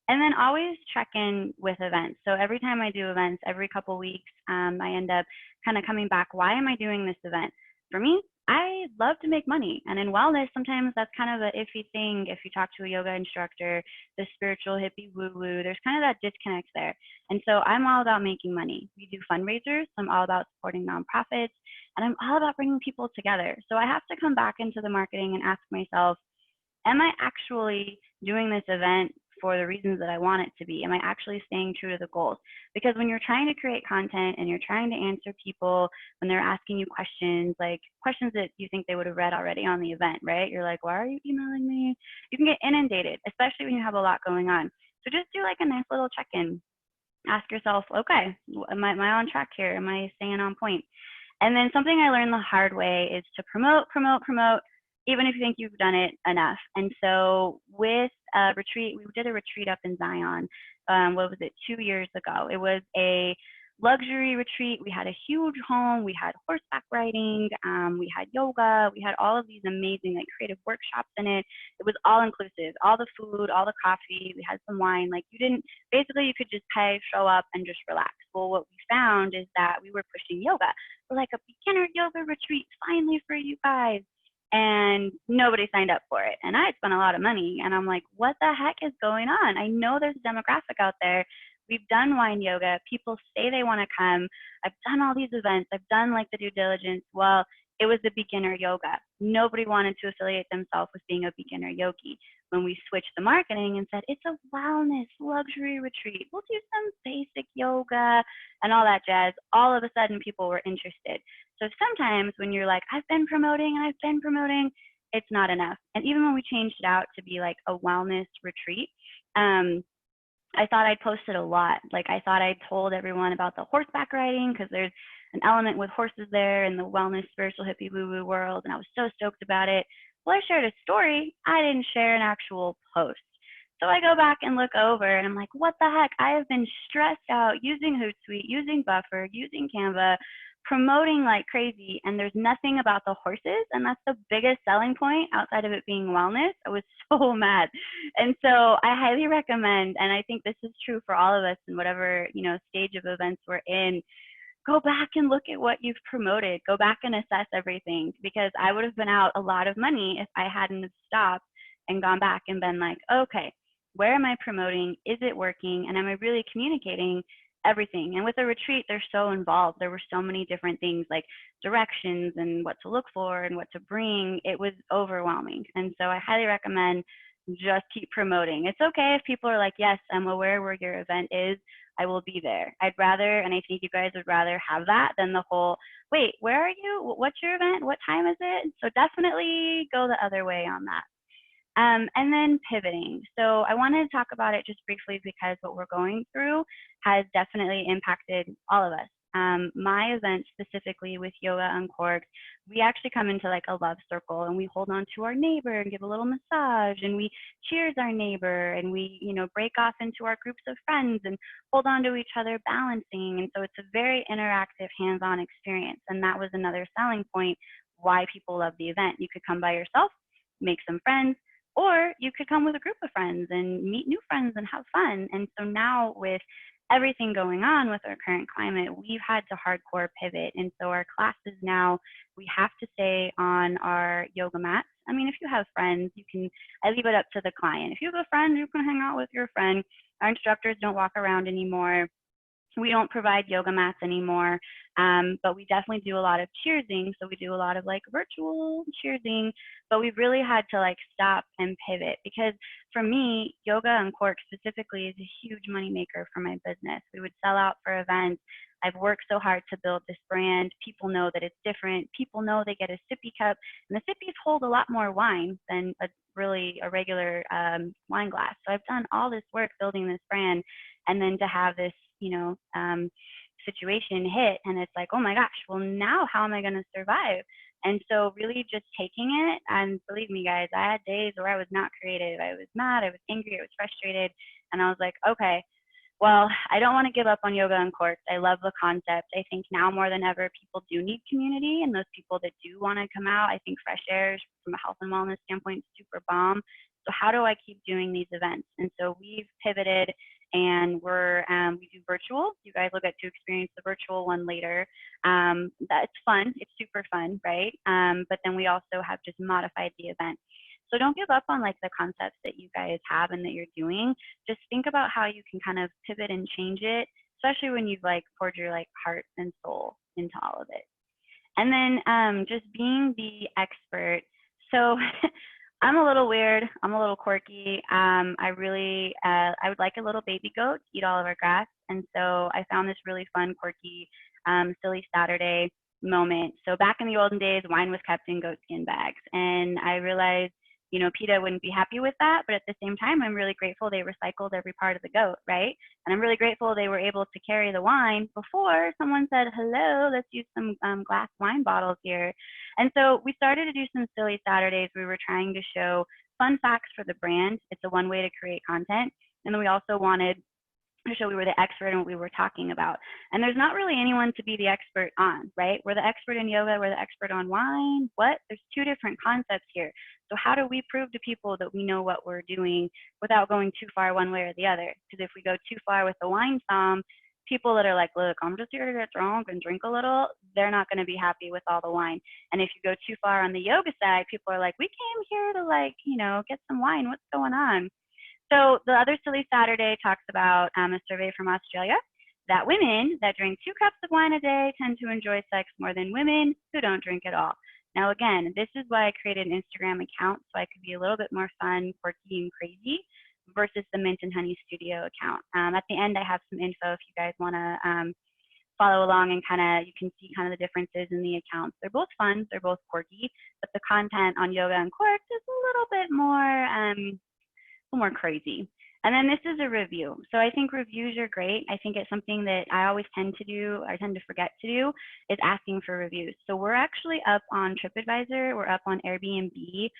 And then always check in with events. So every time I do events, every couple weeks, I end up kind of coming back, why am I doing this event? For me, I love to make money. And in wellness, sometimes that's kind of an iffy thing. If you talk to a yoga instructor, the spiritual hippie woo-woo, there's kind of that disconnect there. And so I'm all about making money. We do fundraisers. So I'm all about supporting nonprofits. And I'm all about bringing people together. So I have to come back into the marketing and ask myself, am I actually doing this event for the reasons that I want it to be? Am I actually staying true to the goals? Because when you're trying to create content and you're trying to answer people when they're asking you questions, like questions that you think they would have read already on the event, right? You're like, why are you emailing me? You can get inundated, especially when you have a lot going on. So just do like a nice little check-in. Ask yourself, okay, am I on track here? Am I staying on point? And then something I learned the hard way is to promote, even if you think you've done it enough. And so with a retreat, we did a retreat up in Zion, what was it, 2 years ago. It was a luxury retreat. We had a huge home. We had horseback riding. We had yoga. We had all of these amazing like creative workshops in it. It was all inclusive, all the food, all the coffee. We had some wine. Like basically you could just pay, show up and just relax. Well, what we found is that we were pushing yoga. We're like a beginner yoga retreat finally for you guys. And nobody signed up for it. And I had spent a lot of money. And I'm like, what the heck is going on? I know there's a demographic out there. We've done wine yoga. People say they want to come. I've done all these events. I've done like the due diligence. Well, it was the beginner yoga. Nobody wanted to affiliate themselves with being a beginner yogi. When we switched the marketing and said, it's a wellness luxury retreat, we'll do some basic yoga and all that jazz, all of a sudden people were interested. So sometimes when you're like, I've been promoting, it's not enough. And even when we changed it out to be like a wellness retreat, I thought I'd posted a lot. Like I thought I'd told everyone about the horseback riding because there's an element with horses there in the wellness, spiritual, hippie, woo-woo world, and I was so stoked about it. Well, I shared a story. I didn't share an actual post. So I go back and look over and I'm like, what the heck? I have been stressed out using Hootsuite, using Buffer, using Canva, promoting like crazy, and there's nothing about the horses, and that's the biggest selling point outside of it being wellness. I was so mad. And so I highly recommend, and I think this is true for all of us in whatever, stage of events we're in, go back and look at what you've promoted. Go back and assess everything, because I would have been out a lot of money if I hadn't have stopped and gone back and been like, okay, where am I promoting? Is it working? And am I really communicating everything? And with a retreat, they're so involved. There were so many different things like directions and what to look for and what to bring. It was overwhelming. And so I highly recommend just keep promoting. It's okay if people are like, yes, I'm aware where your event is. I will be there. I'd rather, and I think you guys would rather have that than the whole, wait, where are you? What's your event? What time is it? So definitely go the other way on that. And then pivoting. So I wanted to talk about it just briefly because what we're going through has definitely impacted all of us. My event specifically with Yoga Uncorked, we actually come into like a love circle and we hold on to our neighbor and give a little massage and we cheers our neighbor and we, break off into our groups of friends and hold on to each other balancing. And so it's a very interactive, hands-on experience. And that was another selling point why people love the event. You could come by yourself, make some friends, or you could come with a group of friends and meet new friends and have fun. And so now with everything going on with our current climate, we've had to hardcore pivot. And so our classes now, we have to stay on our yoga mats. I mean, if you have friends, I leave it up to the client. If you have a friend, you can hang out with your friend. Our instructors don't walk around anymore. We don't provide yoga mats anymore, but we definitely do a lot of cheersing. So we do a lot of like virtual cheersing, but we've really had to like stop and pivot because for me, Yoga Uncorked specifically is a huge moneymaker for my business. We would sell out for events. I've worked so hard to build this brand. People know that it's different. People know they get a sippy cup, and the sippies hold a lot more wine than a regular wine glass. So I've done all this work building this brand, and then to have this situation hit and it's like, oh my gosh, well now how am I going to survive? And so really just taking it, and believe me guys, I had days where I was not creative. I was mad, I was angry, I was frustrated, and I was like, okay, well, I don't want to give up on Yoga Uncorked. I love the concept. I think now more than ever, people do need community, and those people that do want to come out, I think fresh air from a health and wellness standpoint is super bomb. So how do I keep doing these events? And so we've pivoted, and we do virtual. You guys will get to experience the virtual one later. That's fun. It's super fun, right? But then we also have just modified the event. So don't give up on like the concepts that you guys have and that you're doing. Just think about how you can kind of pivot and change it, especially when you've like poured your like heart and soul into all of it. And then just being the expert. So I'm a little weird. I'm a little quirky. I would like a little baby goat to eat all of our grass. And so I found this really fun, quirky, silly Saturday moment. So back in the olden days, wine was kept in goatskin bags. And I realized, PETA wouldn't be happy with that. But at the same time, I'm really grateful they recycled every part of the goat, right? And I'm really grateful they were able to carry the wine before someone said, hello, let's use some glass wine bottles here. And so we started to do some silly Saturdays. We were trying to show fun facts for the brand. It's a one way to create content. And then we also wanted to show we were the expert in what we were talking about. And there's not really anyone to be the expert on, right? We're the expert in yoga, we're the expert on wine. What? There's two different concepts here. So how do we prove to people that we know what we're doing without going too far one way or the other? Because if we go too far with the wine som, people that are like, look, I'm just here to get drunk and drink a little, they're not going to be happy with all the wine. And if you go too far on the yoga side, people are like, we came here to get some wine. What's going on? So the other silly Saturday talks about a survey from Australia that women that drink 2 cups of wine a day tend to enjoy sex more than women who don't drink at all. Now, again, this is why I created an Instagram account, so I could be a little bit more fun, quirky, and crazy versus the Mint and Honey Studio account. At the end, I have some info if you guys want to follow along and you can see kind of the differences in the accounts. They're both fun, they're both quirky, but the content on Yoga Uncorked is a little bit more more crazy. And then this is a review. So I think reviews are great. I think it's something that I always tend to do, I tend to forget to do, is asking for reviews. So we're actually up on TripAdvisor, we're up on Airbnb,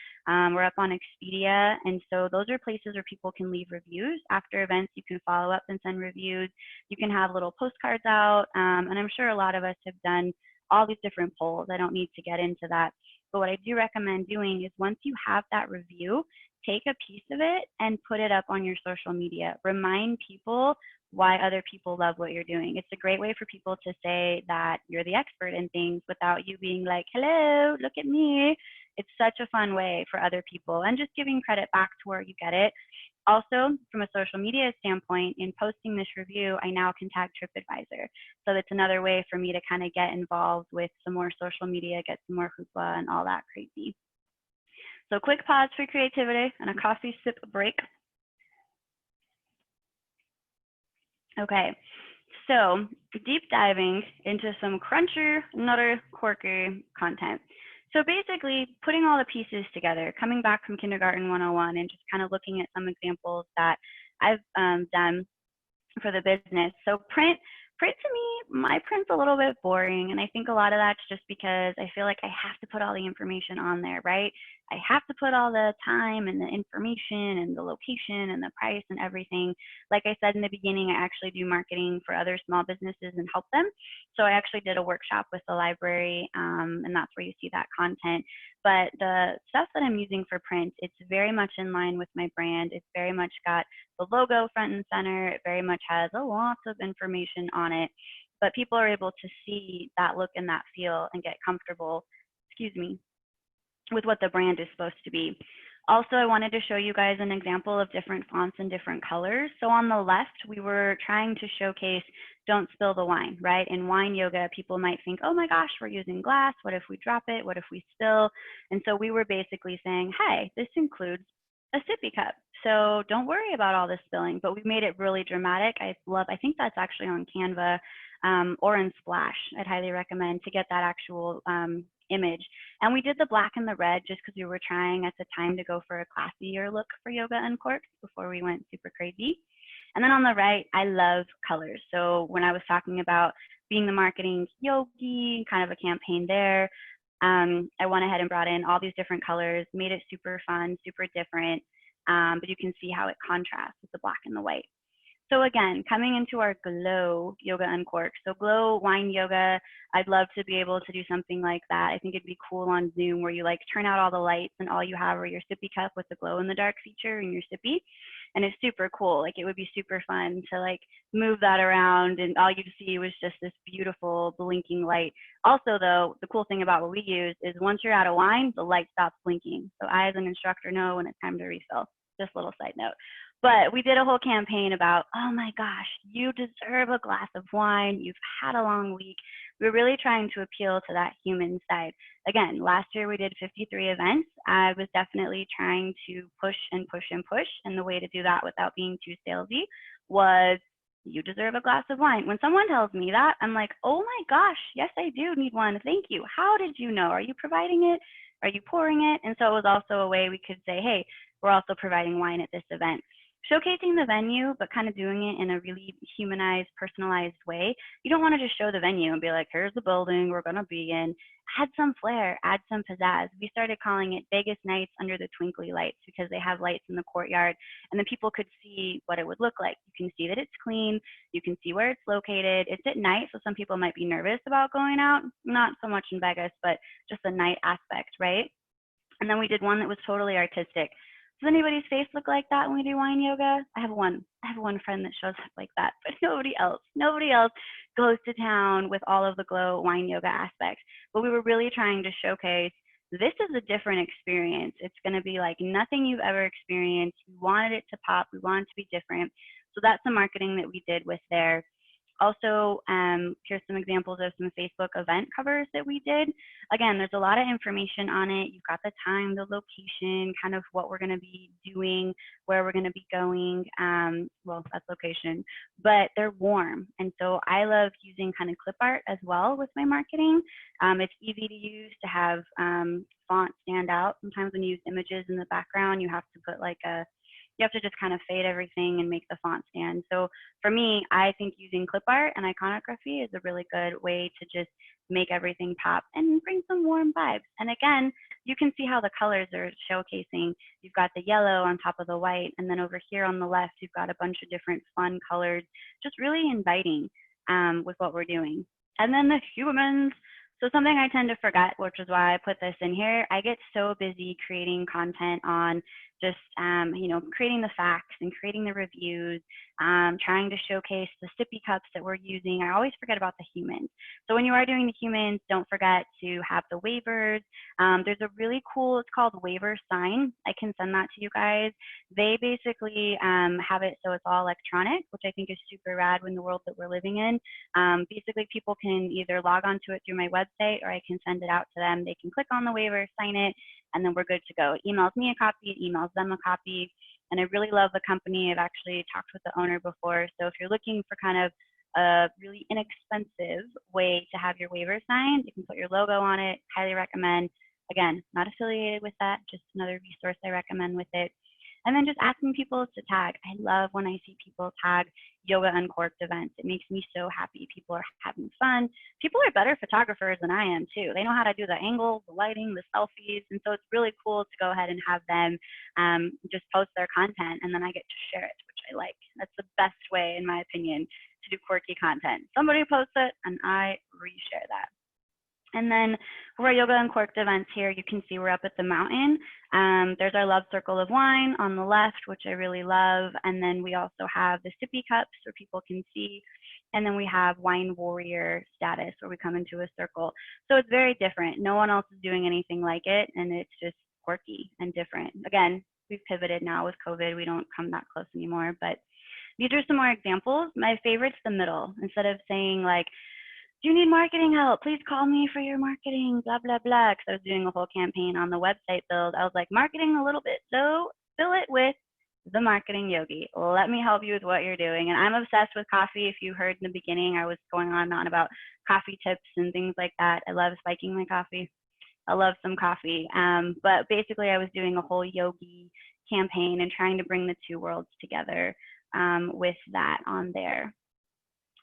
we're up on Expedia. And so those are places where people can leave reviews. After events, you can follow up and send reviews. You can have little postcards out. And I'm sure a lot of us have done all these different polls. I don't need to get into that. But what I do recommend doing is once you have that review, take a piece of it and put it up on your social media. Remind people why other people love what you're doing. It's a great way for people to say that you're the expert in things without you being like, hello, look at me. It's such a fun way for other people, and just giving credit back to where you get it. Also, from a social media standpoint, in posting this review, I now can tag TripAdvisor. So it's another way for me to kind of get involved with some more social media, get some more hoopla and all that crazy. So quick pause for creativity and a coffee sip break. Okay, so deep diving into some cruncher, nutter, quirky content. So basically putting all the pieces together, coming back from Kindergarten 101 and just kind of looking at some examples that I've done for the business. So print to me, my print's a little bit boring. And I think a lot of that's just because I feel like I have to put all the information on there, right? I have to put all the time and the information and the location and the price and everything. Like I said in the beginning, I actually do marketing for other small businesses and help them. So I actually did a workshop with the library, and that's where you see that content. But the stuff that I'm using for print, it's very much in line with my brand. It's very much got the logo front and center. It very much has a lot of information on it. But people are able to see that look and that feel and get comfortable, excuse me, with what the brand is supposed to be. Also, I wanted to show you guys an example of different fonts and different colors. So on the left, we were trying to showcase don't spill the wine, right? In wine yoga, people might think, oh my gosh, we're using glass. What if we drop it? What if we spill? And so we were basically saying, hey, this includes a sippy cup. So don't worry about all this spilling, but we made it really dramatic. I think that's actually on Canva or in Splash. I'd highly recommend to get that actual image. And we did the black and the red just because we were trying at the time to go for a classier look for Yoga Uncorked before we went super crazy. And then on the right, I love colors. So when I was talking about being the marketing yogi, kind of a campaign there, I went ahead and brought in all these different colors, made it super fun, super different, but you can see how it contrasts with the black and the white. So again, coming into our Glow Yoga Uncorked. So Glow Wine Yoga, I'd love to be able to do something like that. I think it'd be cool on Zoom where you like turn out all the lights and all you have are your sippy cup with the glow in the dark feature and your sippy. And it's super cool. Like it would be super fun to like move that around and all you'd see was just this beautiful blinking light. Also though, the cool thing about what we use is once you're out of wine, the light stops blinking. So I as an instructor know when it's time to refill. Just a little side note. But we did a whole campaign about, oh my gosh, you deserve a glass of wine. You've had a long week. We're really trying to appeal to that human side. Again, last year we did 53 events. I was definitely trying to push and push and push. And the way to do that without being too salesy was you deserve a glass of wine. When someone tells me that, I'm like, oh my gosh, yes, I do need one. Thank you. How did you know? Are you providing it? Are you pouring it? And so it was also a way we could say, hey, we're also providing wine at this event. Showcasing the venue, but kind of doing it in a really humanized, personalized way. You don't want to just show the venue and be like, here's the building we're going to be in. Add some flair, add some pizzazz. We started calling it Vegas Nights Under the Twinkly Lights because they have lights in the courtyard and then people could see what it would look like. You can see that it's clean. You can see where it's located. It's at night, so some people might be nervous about going out. Not so much in Vegas, but just the night aspect, right? And then we did one that was totally artistic. Does anybody's face look like that when we do wine yoga? I have one friend that shows up like that, but nobody else goes to town with all of the glow wine yoga aspects. But we were really trying to showcase this is a different experience. It's going to be like nothing you've ever experienced. We wanted it to pop. We wanted it to be different. So that's the marketing that we did with there. Also, here's some examples of some Facebook event covers that we did. Again, there's a lot of information on it. You've got the time, the location, kind of what we're going to be doing, where we're going to be going. Well, that's location, but they're warm. And so I love using kind of clip art as well with my marketing. It's easy to use to have font stand out. Sometimes when you use images in the background, you have to put like a you have to just kind of fade everything and make the font stand. So for me, I think using clip art and iconography is a really good way to just make everything pop and bring some warm vibes. And again, you can see how the colors are showcasing. You've got the yellow on top of the white, and then over here on the left, you've got a bunch of different fun colors, just really inviting with what we're doing. And then the humans. So something I tend to forget, which is why I put this in here, I get so busy creating content on just, creating the facts and creating the reviews, trying to showcase the sippy cups that we're using. I always forget about the humans. So when you are doing the humans, don't forget to have the waivers. There's a really cool, it's called Waiver Sign. I can send that to you guys. They basically have it so it's all electronic, which I think is super rad in the world that we're living in. Basically, people can either log onto it through my website or I can send it out to them. They can click on the waiver, sign it, and then we're good to go. It emails me a copy, it emails them a copy. And I really love the company. I've actually talked with the owner before. So if you're looking for kind of a really inexpensive way to have your waiver signed, you can put your logo on it. Highly recommend. Again, not affiliated with that, just another resource I recommend with it. And then just asking people to tag. I love when I see people tag Yoga Uncorked events. It makes me so happy. People are having fun. People are better photographers than I am too. They know how to do the angles, the lighting, the selfies. And so it's really cool to go ahead and have them just post their content, and then I get to share it, which I like. That's the best way, in my opinion, to do quirky content. Somebody posts it and I reshare that. And then for our Yoga Uncorked events here, you can see we're up at the mountain. There's our Love Circle of Wine on the left, which I really love. And then we also have the sippy cups where people can see. And then we have Wine Warrior status where we come into a circle. So it's very different. No one else is doing anything like it. And it's just quirky and different. Again, we've pivoted now with COVID. We don't come that close anymore. But these are some more examples. My favorite's the middle. Instead of saying like, do you need marketing help? Please call me for your marketing, blah, blah, blah. Because I was doing a whole campaign on the website build. I was like, marketing a little bit. So fill it with the marketing yogi. Let me help you with what you're doing. And I'm obsessed with coffee. If you heard in the beginning, I was going on and on about coffee tips and things like that. I love spiking my coffee. I love some coffee. But basically, I was doing a whole yogi campaign and trying to bring the two worlds together with that on there.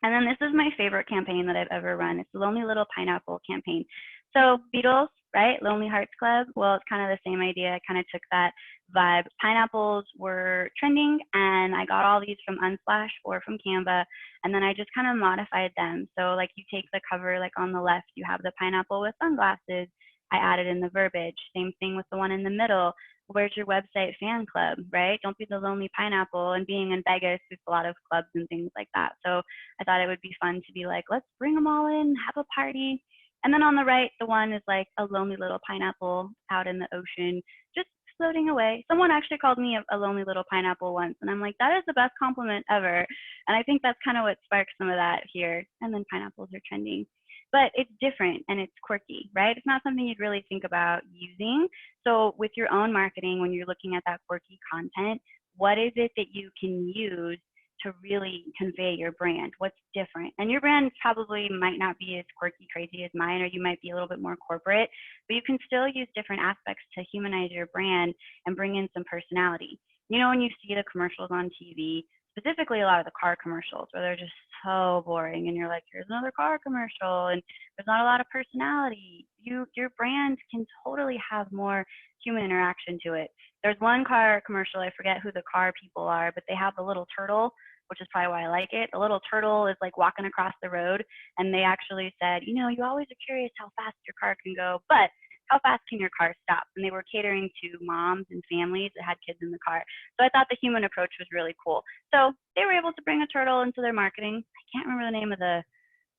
And then this is my favorite campaign that I've ever run. It's the Lonely Little Pineapple campaign. So Beatles, right? Lonely Hearts Club. Well, it's kind of the same idea. I kind of took that vibe. Pineapples were trending, and I got all these from Unsplash or from Canva, and then I just kind of modified them. So like you take the cover, like on the left, you have the pineapple with sunglasses. I added in the verbiage. Same thing with the one in the middle. Where's your website fan club, right? Don't be the lonely pineapple. And being in Vegas, there's a lot of clubs and things like that. So I thought it would be fun to be like, let's bring them all in, have a party. And then on the right, the one is like a lonely little pineapple out in the ocean, just floating away. Someone actually called me a lonely little pineapple once, and I'm like, that is the best compliment ever. And I think that's kind of what sparks some of that here. And then pineapples are trending. But it's different and it's quirky, right? It's not something you'd really think about using. So with your own marketing, when you're looking at that quirky content, what is it that you can use to really convey your brand? What's different? And your brand probably might not be as quirky, crazy as mine, or you might be a little bit more corporate, but you can still use different aspects to humanize your brand and bring in some personality. You know, when you see the commercials on TV, specifically a lot of the car commercials where they're just so boring and you're like, here's another car commercial and there's not a lot of personality. Your brand can totally have more human interaction to it. There's one car commercial, I forget who the car people are, but they have the little turtle, which is probably why I like it. The little turtle is like walking across the road, and they actually said, you know, you always are curious how fast your car can go, but how fast can your car stop? And they were catering to moms and families that had kids in the car. So I thought the human approach was really cool. So they were able to bring a turtle into their marketing. I can't remember the name of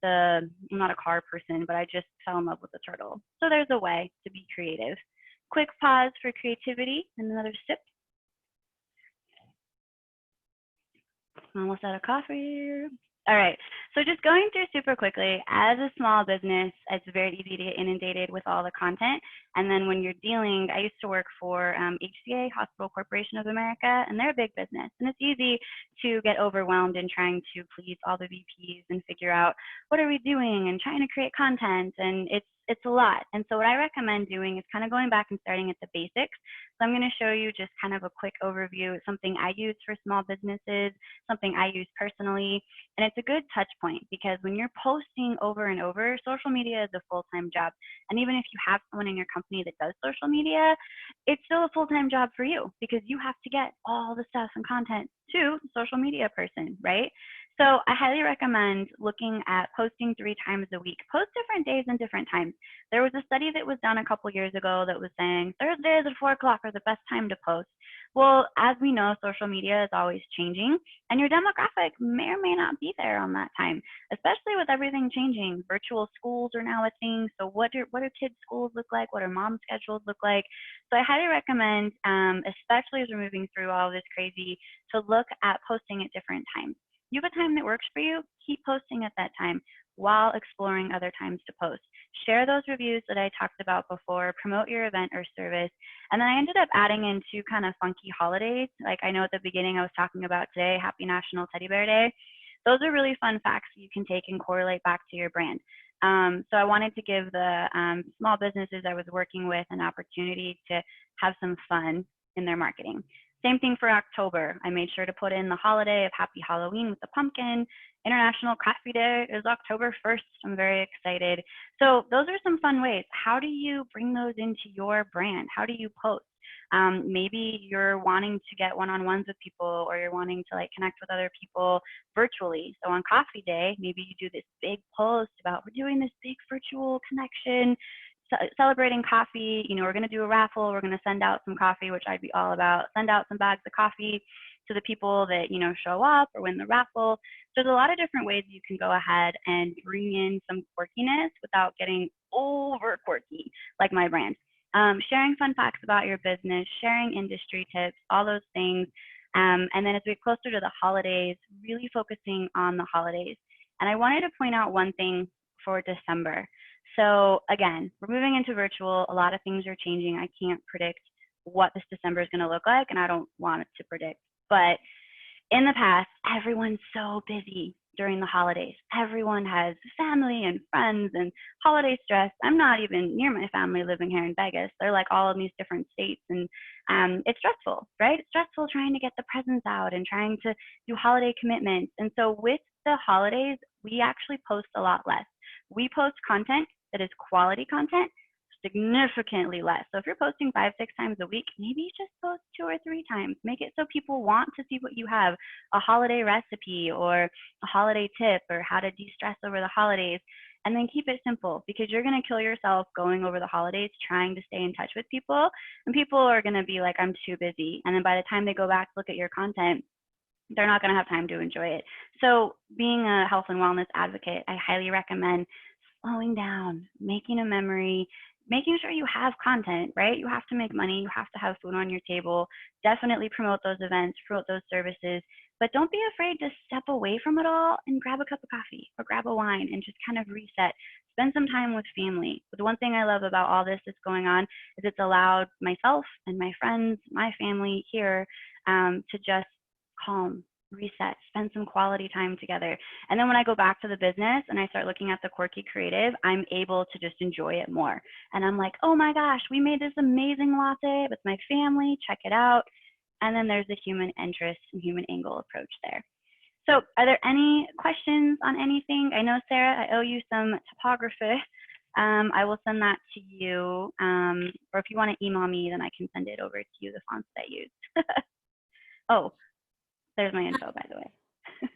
I'm not a car person, but I just fell in love with the turtle. So there's a way to be creative. Quick pause for creativity and another sip. Almost out of coffee. All right, so just going through super quickly, as a small business, it's very easy to get inundated with all the content. And then when you're dealing, I used to work for HCA, Hospital Corporation of America, and they're a big business. And it's easy to get overwhelmed in trying to please all the VPs and figure out what are we doing and trying to create content, and it's a lot. And so what I recommend doing is kind of going back and starting at the basics. So I'm going to show you just kind of a quick overview. It's something I use for small businesses, something I use personally, and it's a good touch point because when you're posting over and over, social media is a full-time job. And even if you have someone in your company that does social media, it's still a full-time job for you because you have to get all the stuff and content to the social media person, right? So I highly recommend looking at posting 3 times a week. Post different days and different times. There was a study that was done a couple years ago that was saying Thursdays at 4 o'clock are the best time to post. Well, as we know, social media is always changing, and your demographic may or may not be there on that time, especially with everything changing. Virtual schools are now a thing. So what do kids' schools look like? What do mom schedules look like? So I highly recommend, especially as we're moving through all this crazy, to look at posting at different times. You have a time that works for you, keep posting at that time while exploring other times to post. Share those reviews that I talked about before, promote your event or service. And then I ended up adding in 2 kind of funky holidays. Like I know at the beginning I was talking about today, Happy National Teddy Bear Day. Those are really fun facts you can take and correlate back to your brand. So I wanted to give the small businesses I was working with an opportunity to have some fun in their marketing. Same thing for October. I made sure to put in the holiday of Happy Halloween with the pumpkin. International Coffee Day is October 1st. I'm very excited. So those are some fun ways. How do you bring those into your brand? How do you post? Maybe you're wanting to get one-on-ones with people, or you're wanting to like connect with other people virtually. So on Coffee Day, maybe you do this big post about we're doing this big virtual connection, celebrating coffee. You know, we're going to do a raffle. We're going to send out some coffee, which I'd be all about. Send out some bags of coffee to the people that, you know, show up or win the raffle. So there's a lot of different ways you can go ahead and bring in some quirkiness without getting over quirky, like my brand. Sharing fun facts about your business, sharing industry tips, all those things. And then as we get closer to the holidays, really focusing on the holidays. And I wanted to point out one thing for December. So again, we're moving into virtual. A lot of things are changing. I can't predict what this December is going to look like, and I don't want it to predict. But in the past, everyone's so busy during the holidays. Everyone has family and friends and holiday stress. I'm not even near my family living here in Vegas. They're like all in these different states, and it's stressful, right? It's stressful trying to get the presents out and trying to do holiday commitments. And so with the holidays, we actually post a lot less. We post content that is quality content significantly less. So if you're posting 5-6 times a week, maybe just post 2 or 3 times. Make it so people want to see what you have, a holiday recipe or a holiday tip or how to de-stress over the holidays. And then keep it simple, because you're going to kill yourself going over the holidays trying to stay in touch with people. And people are going to be like, I'm too busy. And then by the time they go back to look at your content, they're not going to have time to enjoy it. So being a health and wellness advocate, I highly recommend slowing down, making a memory, making sure you have content, right? You have to make money. You have to have food on your table. Definitely promote those events, promote those services, but don't be afraid to step away from it all and grab a cup of coffee or grab a wine and just kind of reset. Spend some time with family. But the one thing I love about all this that's going on is it's allowed myself and my friends, my family here to just calm, reset, spend some quality time together. And then when I go back to the business and I start looking at the quirky creative, I'm able to just enjoy it more. And I'm like, oh my gosh, we made this amazing latte with my family, check it out. And then there's the human interest and human angle approach there. So are there any questions on anything? I know, Sarah, I owe you some topography. I will send that to you. Or if you want to email me, then I can send it over to you, the fonts that I use. Oh, there's my info, by the way.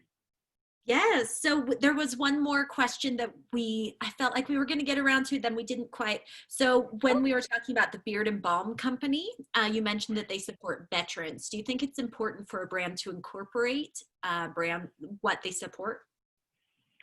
Yes. So there was one more question that I felt like we were going to get around to, then we didn't quite. So when we were talking about the Beard and Balm Company, you mentioned that they support veterans. Do you think it's important for a brand to incorporate what they support?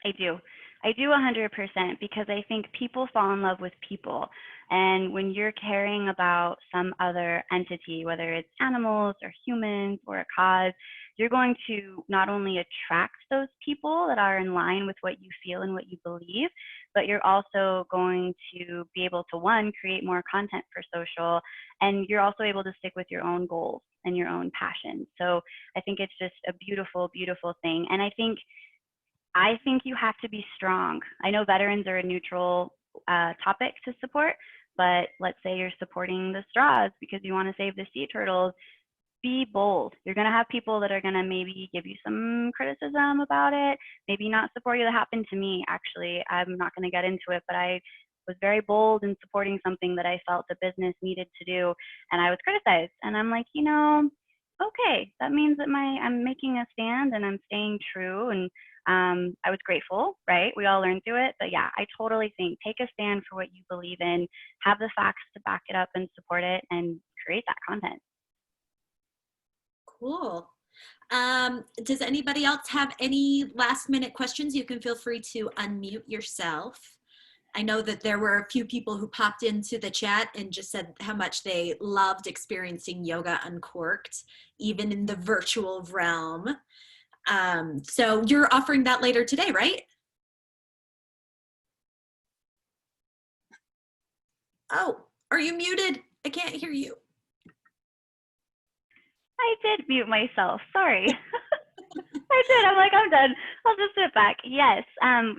I do. I do 100%, because I think people fall in love with people. And when you're caring about some other entity, whether it's animals or humans or a cause, you're going to not only attract those people that are in line with what you feel and what you believe, but you're also going to be able to, one, create more content for social, and you're also able to stick with your own goals and your own passion. So I think it's just a beautiful, beautiful thing. And I think you have to be strong. I know veterans are a neutral topic to support, but let's say you're supporting the straws because you want to save the sea turtles. Be bold. You're going to have people that are going to maybe give you some criticism about it, maybe not support you. That happened to me, actually. I'm not going to get into it, but I was very bold in supporting something that I felt the business needed to do, and I was criticized. And I'm like, okay, that means that I'm making a stand and I'm staying true. And I was grateful, right? We all learn through it. But yeah, I totally think take a stand for what you believe in, have the facts to back it up and support it, and create that content. Cool. Does anybody else have any last minute questions? You can feel free to unmute yourself. I know that there were a few people who popped into the chat and just said how much they loved experiencing Yoga Uncorked, even in the virtual realm. So you're offering that later today, right? Oh, are you muted? I can't hear you. I did mute myself. Sorry. I did. I'm like, I'm done. I'll just sit back. Yes.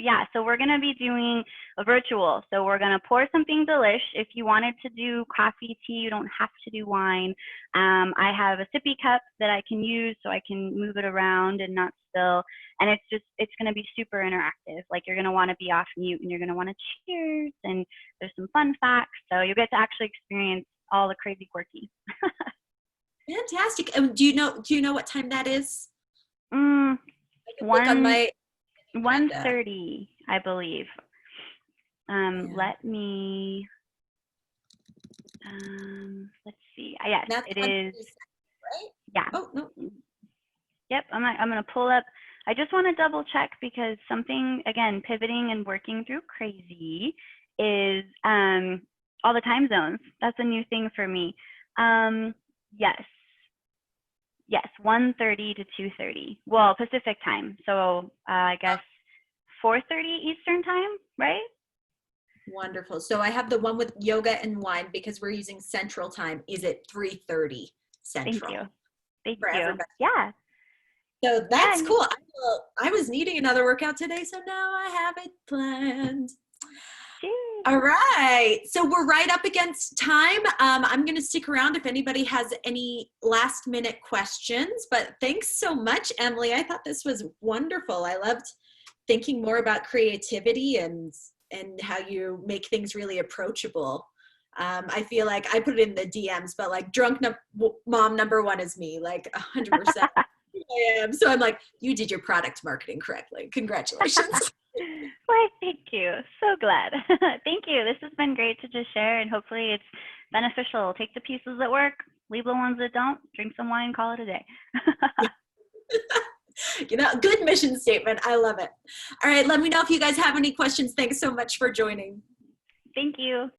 Yeah. So we're going to be doing a virtual. So we're going to pour something delish. If you wanted to do coffee, tea, you don't have to do wine. I have a sippy cup that I can use so I can move it around and not spill. And it's going to be super interactive. Like you're going to want to be off mute and you're going to want to cheers. And there's some fun facts. So you get to actually experience all the crazy quirky. Fantastic. Do you know what time that is? Mm, Click on my 1:30, I believe. Yeah. Let me, let's see. Yes, That's it is. right? Yeah. Oh, no. Yep, I'm going to pull up. I just want to double check because something, again, pivoting and working through crazy is all the time zones. That's a new thing for me. Yes, 1:30 to 2:30. Well, Pacific time. So I guess 4:30 Eastern time, right? Wonderful. So I have the one with yoga and wine because we're using Central time. Is it 3:30 Central? Thank you. Thank for you. everybody. Yeah. So that's Yeah. cool. I was needing another workout today, so now I have it planned. Cheers. All right. So we're right up against time. I'm going to stick around if anybody has any last minute questions, but thanks so much, Emily. I thought this was wonderful. I loved thinking more about creativity and how you make things really approachable. I feel like I put it in the DMs, but like drunk mom number one is me, like 100%. I am. So I'm like, you did your product marketing correctly. Congratulations. Why, thank you. So glad. Thank you. This has been great to just share, and hopefully it's beneficial. Take the pieces that work, leave the ones that don't, drink some wine, call it a day. Good mission statement. I love it. All right. Let me know if you guys have any questions. Thanks so much for joining. Thank you.